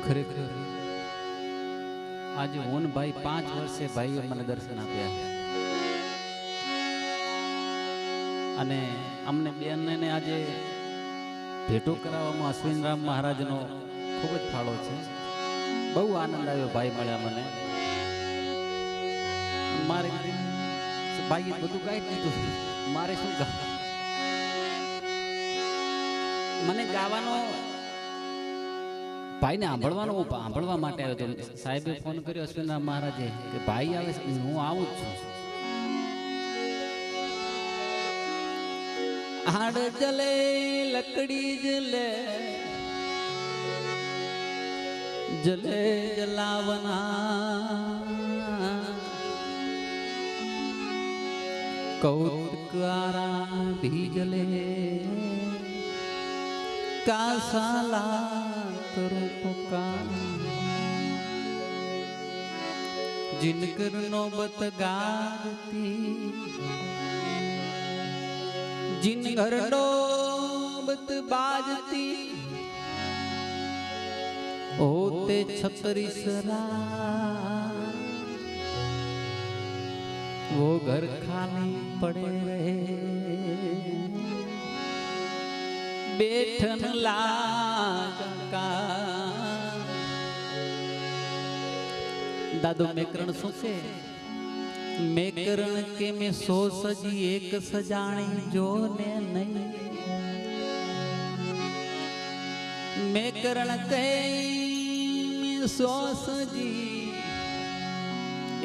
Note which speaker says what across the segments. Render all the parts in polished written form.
Speaker 1: ખરેખર આજે હું ભાઈ 5 વર્ષે ભાઈએ મને દર્શન આપ્યા અને અમને બેનને આજે ભેટો કરાવવામાં અશ્વિનરામ મહારાજનો ખૂબ જ ફાળો છે. બહુ આનંદ આવ્યો ભાઈ મળ્યા મને. મારે ભાઈએ બધું ગાઈ દીધું, મારે શું ગાવું? મને ગાવાનો ભાઈને સાંભળવા માટે આવ્યો હતો. સાહેબે ફોન કર્યો અશ્વિનરામ મહારાજે કે ભાઈ આવે છે, હું આવું જ છું. હાડ જલે લકડી જલે જલે જલાવના કૌતકારા भी जले कासाला करो पुकार जिनकर नौबत गाती जिनकर नौबत बाजती होते 36 रात वो घर खाली पड़े रहे बैठन लागा. दादो मेकरण શું છે? मेकरण के में 100 सजी एक सजाणी जो ने नहीं. मेकरण के में 100 सजी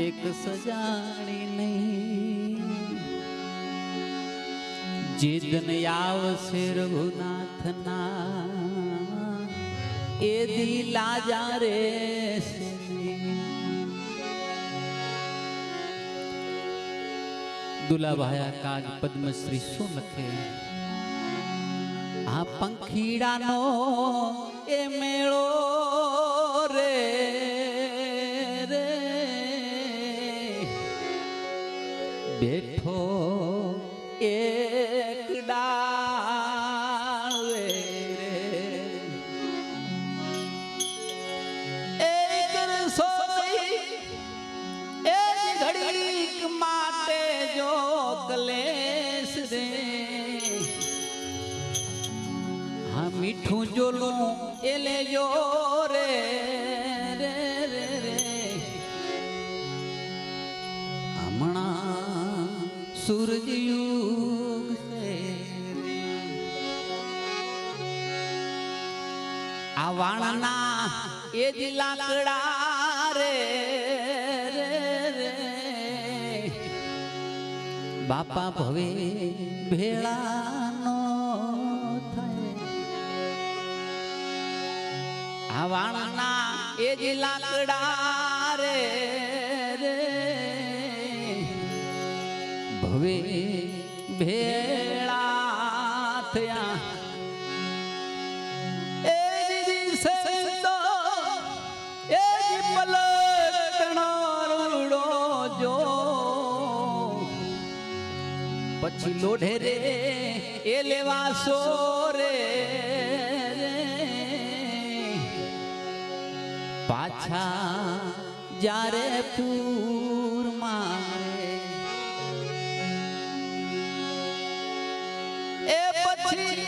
Speaker 1: एक सजाणी नहीं. जे दिन आवશે રઘુનાથના એ દી લાજા રે. દુલાભાયા કાગ પદ્મશ્રી શું લખે? આ પંખીડાનો એ મેળો રે રે બેઠો એક ડાળે રે એક રસોઈ એક ઘડીક માટે જો કલેશ રે. હા મીઠું જોલું એ લેજો રે રે રે રે. હમણાં સૂરજ યુગ છે આ વાણના એ જ લાકડા રે રે રે. બાપા ભવે ભેળાનો થાય આ વાણના એ જ લાકડા રે રે. ભવે ભેળા થયા એ દિવસે તો એ પલટણો રૂડો જો પછી લોઢે રે એ લેવાસો રે પાછા જ્યારે પૂર મારે એ પછી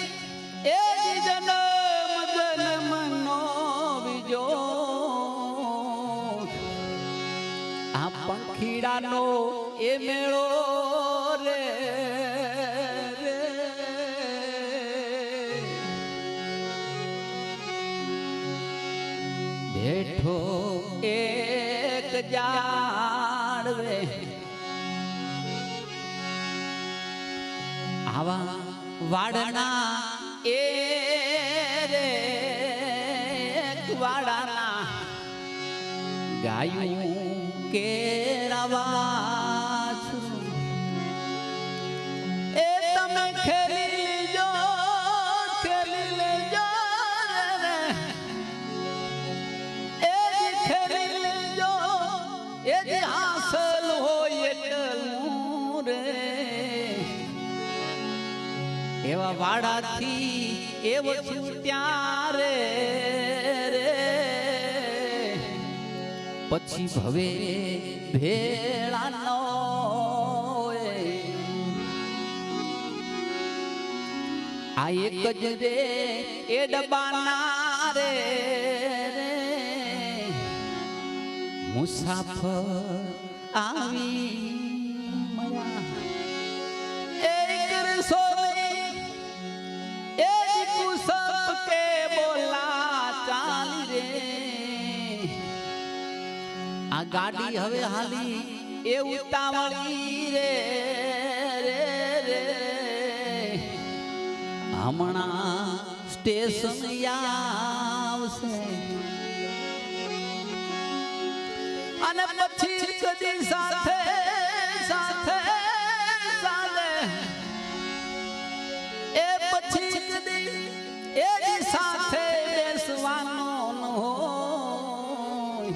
Speaker 1: એ જન્મ નો બીજો આ પંખીડાનો એ મેળો રે રે. બેઠો એક ઝાડવે આવા વાડના એ રે વાડાના ગાયું કેરાવા છું એ તમે ખેલી લેજો રે એ ખેલી લેજો એ જે હાંસલ હોય એટલું રે. એવા વાડાથી એવો છું ત્યારે રે પછી ભવે ભેળાનો આ એક જ રે એ ડબાના રે મુસાફર આવી મયા એક રસોઈ એક કુસબ કે બોલા ચાલી રે આ ગાડી હવે હાલી એ ઉતાવળી રે હમણાં સ્ટેશન આવશે અને પછી કદી સાથે સાથે ચાલે એ પછી કદી એ સાથે બેસવાનો ન હોય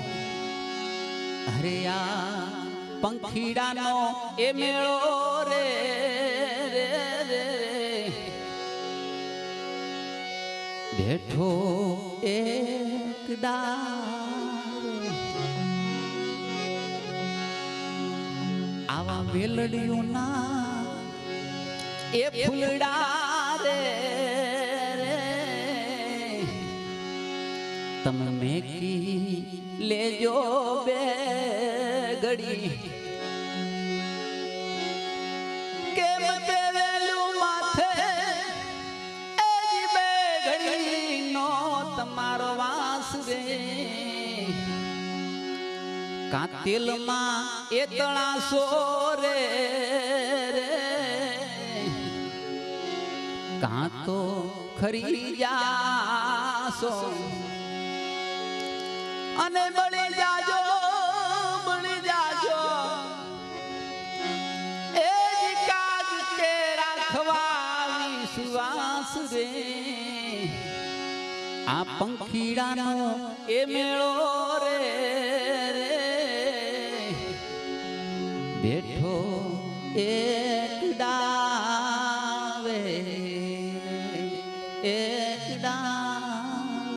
Speaker 1: અરે આ પંખીડાનો એ મેળો રે બેઠો એક ડાળ આવા વેલડીઓના એ ફૂલડા રે તમે મેકી લેજો બે ઘડી કેમ કે વેલું માથે તમારો વાસ રે કાતિલમાં એ તળાસો રે કાં તો ખરી જાશો અને બળી જાજો એ જ કાગ કે રાખવા વિશ્વાસ રે આ પંખીડાનો એ મેળો રે બેઠો એક ડાવે એ